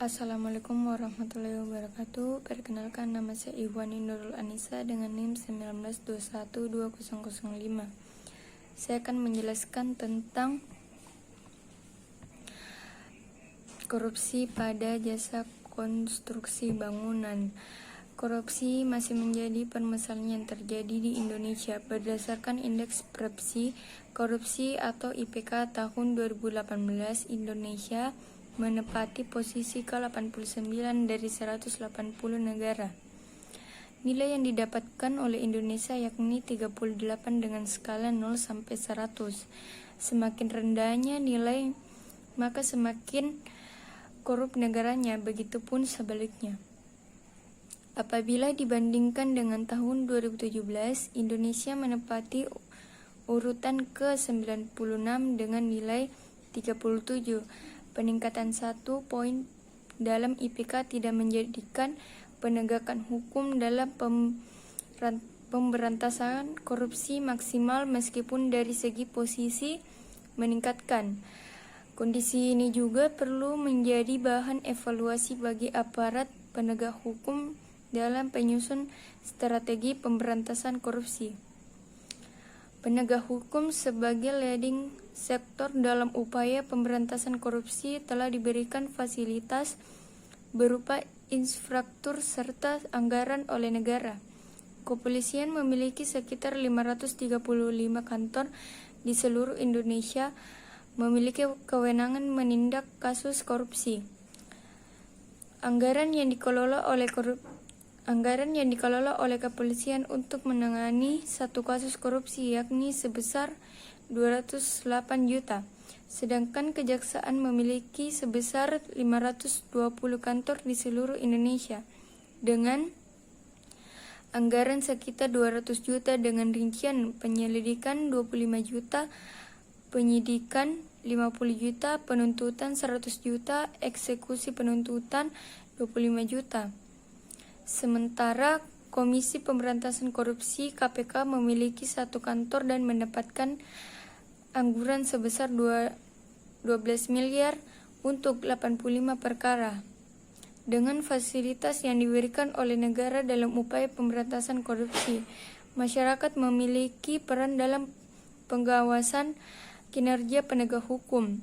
Assalamualaikum warahmatullahi wabarakatuh. Perkenalkan, nama saya Iwani Nurul Anissa dengan NIM 1921205. Saya akan menjelaskan tentang korupsi pada jasa konstruksi bangunan. Korupsi masih menjadi permasalahan yang terjadi di Indonesia. Berdasarkan Indeks Persepsi Korupsi atau IPK tahun 2018, Indonesia menempati posisi ke-89 dari 180 negara. Nilai yang didapatkan oleh Indonesia yakni 38 dengan skala 0 sampai 100. Semakin rendahnya nilai, maka semakin korup negaranya, begitupun sebaliknya. Apabila dibandingkan dengan tahun 2017, Indonesia menempati urutan ke-96 dengan nilai 37. Peningkatan 1 poin dalam IPK tidak menjadikan penegakan hukum dalam pemberantasan korupsi maksimal meskipun dari segi posisi meningkatkan. Kondisi ini juga perlu menjadi bahan evaluasi bagi aparat penegak hukum dalam penyusun strategi pemberantasan korupsi. Penegak hukum sebagai leading sektor dalam upaya pemberantasan korupsi telah diberikan fasilitas berupa infrastruktur serta anggaran oleh negara. Kepolisian memiliki sekitar 535 kantor di seluruh Indonesia, memiliki kewenangan menindak kasus korupsi. Anggaran yang dikelola oleh kepolisian untuk menangani satu kasus korupsi yakni sebesar 208 juta, sedangkan kejaksaan memiliki sebesar 520 kantor di seluruh Indonesia dengan anggaran sekitar 200 juta dengan rincian penyelidikan 25 juta, penyidikan 50 juta, penuntutan 100 juta, eksekusi penuntutan 25 juta. Sementara Komisi Pemberantasan Korupsi KPK memiliki satu kantor dan mendapatkan anggaran sebesar 12 miliar untuk 85 perkara. Dengan fasilitas yang diberikan oleh negara dalam upaya pemberantasan korupsi, masyarakat memiliki peran dalam pengawasan kinerja penegak hukum.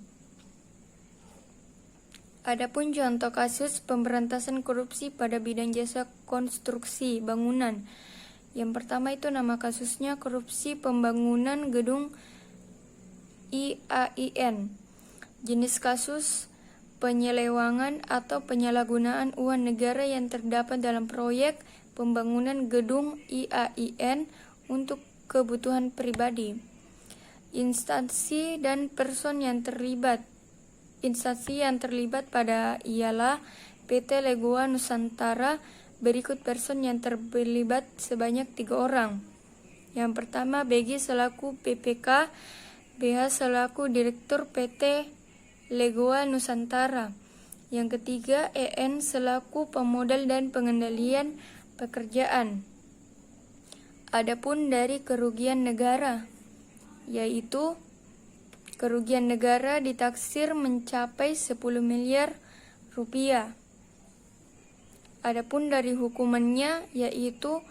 Adapun contoh kasus pemberantasan korupsi pada bidang jasa konstruksi bangunan. Yang pertama itu nama kasusnya korupsi pembangunan gedung IAIN. Jenis kasus penyelewangan atau penyalahgunaan uang negara yang terdapat dalam proyek pembangunan gedung IAIN untuk kebutuhan pribadi. Instansi yang terlibat pada ialah PT Legoa Nusantara. Berikut person yang terlibat sebanyak 3 orang. Yang pertama BG selaku PPK, BH selaku Direktur PT Legoa Nusantara. Yang ketiga EN selaku pemodal dan pengendalian pekerjaan. Adapun dari kerugian negara, yaitu kerugian negara ditaksir mencapai 10 miliar rupiah. Adapun dari hukumannya yaitu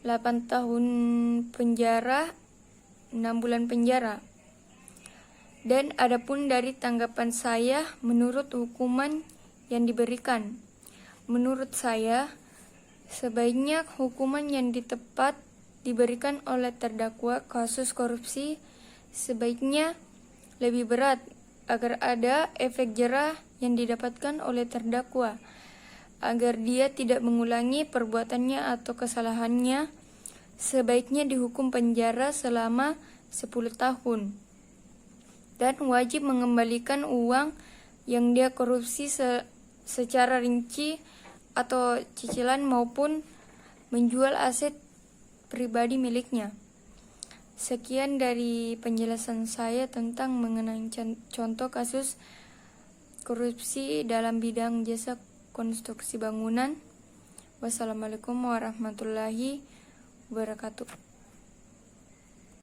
8 tahun penjara, 6 bulan penjara. Dan adapun dari tanggapan saya menurut hukuman yang diberikan, menurut saya sebaiknya hukuman yang tepat diberikan oleh terdakwa kasus korupsi sebaiknya lebih berat agar ada efek jerah yang didapatkan oleh terdakwa, agar dia tidak mengulangi perbuatannya atau kesalahannya. Sebaiknya dihukum penjara selama 10 tahun dan wajib mengembalikan uang yang dia korupsi secara rinci atau cicilan maupun menjual aset pribadi miliknya. Sekian dari penjelasan saya tentang mengenai contoh kasus korupsi dalam bidang jasa konstruksi bangunan. Wassalamualaikum warahmatullahi wabarakatuh.